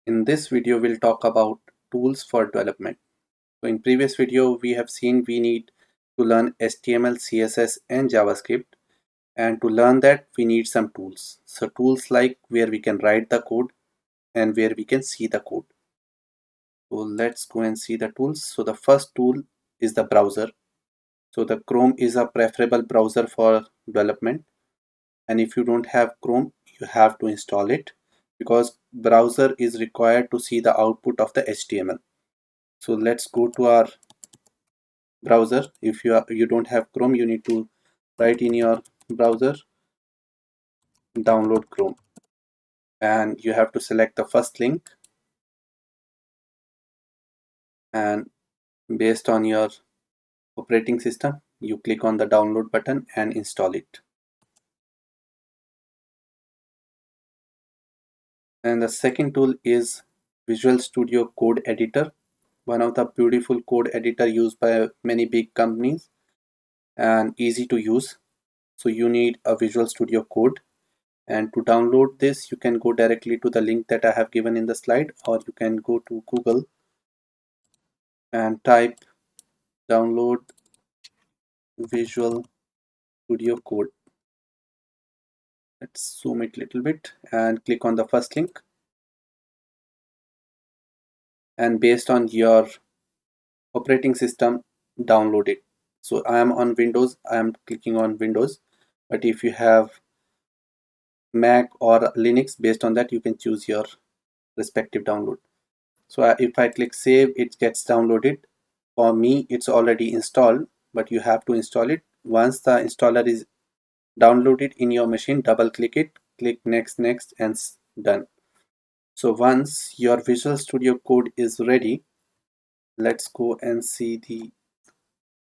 In this video, we'll talk about tools for development. So in previous video, we have seen we need to learn HTML, CSS and JavaScript. And to learn that, we need some tools. So tools like where we can write the code and where we can see the code. So let's go and see the tools. So the first tool is the browser. So the Chrome is a preferable browser for development. And if you don't have Chrome, you have to install it because browser is required to see the output of the HTML. So let's go to our browser. If you don't have Chrome, you need to write in your browser download Chrome, and you have to select the first link, and based on your operating system you click on the download button and install it. And the second tool is Visual Studio Code Editor, one of the beautiful code editor used by many big companies and easy to use. So you need a Visual Studio Code, and to download this you can go directly to the link that I have given in the slide, or you can go to Google and type download Visual Studio Code. Let's zoom it a little bit and click on the first link, and based on your operating system download it. So I am on Windows, I am clicking on Windows, but if you have Mac or Linux, based on that you can choose your respective download. So if I click save, it gets downloaded. For me it's already installed, but you have to install it. Once the installer is downloaded in your machine, double click it, click next and done. So once your Visual Studio Code is ready, let's go and see the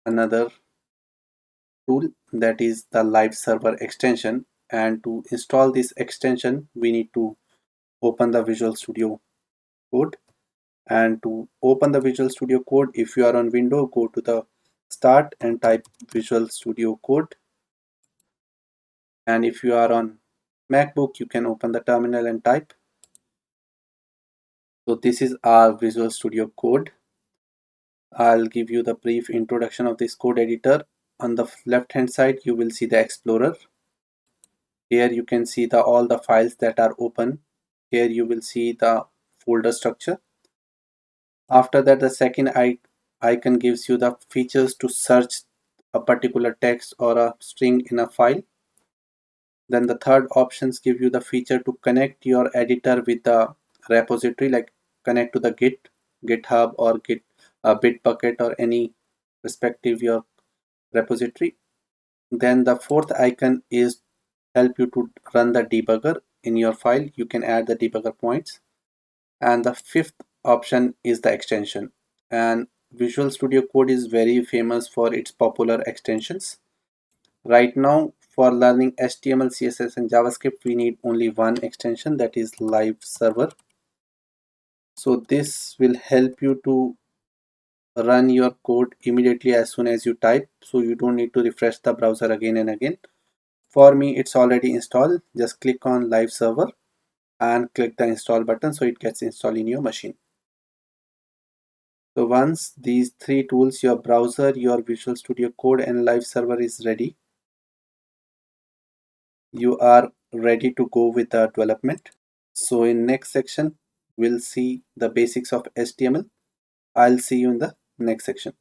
another tool, that is the live server extension. And to install this extension we need to open the Visual Studio Code. And to open the Visual Studio Code, if you are on Windows, go to the start and type Visual Studio Code, and if you are on MacBook you can open the terminal and type. So this is our Visual Studio Code. I'll give you the brief introduction of this code editor. On the left hand side you will see the Explorer. Here you can see all the files that are open. Here you will see the folder structure. After that, the second icon gives you the features to search a particular text or a string in a file. Then the third options give you the feature to connect your editor with the repository, like connect to the Git, GitHub or Bitbucket or any respective your repository. Then the fourth icon is help you to run the debugger in your file. You can add the debugger points. And the fifth option is the extension. And Visual Studio Code is very famous for its popular extensions. Right now for learning HTML, CSS and JavaScript we need only one extension, that is live server. So this will help you to run your code immediately as soon as you type, so you don't need to refresh the browser again and again. For me it's already installed. Just click on live server and click the install button so it gets installed in your machine. So once these three tools, your browser, your Visual Studio Code and live server is ready, you are ready to go with the development. So in next section we'll see the basics of HTML. I'll see you in the next section.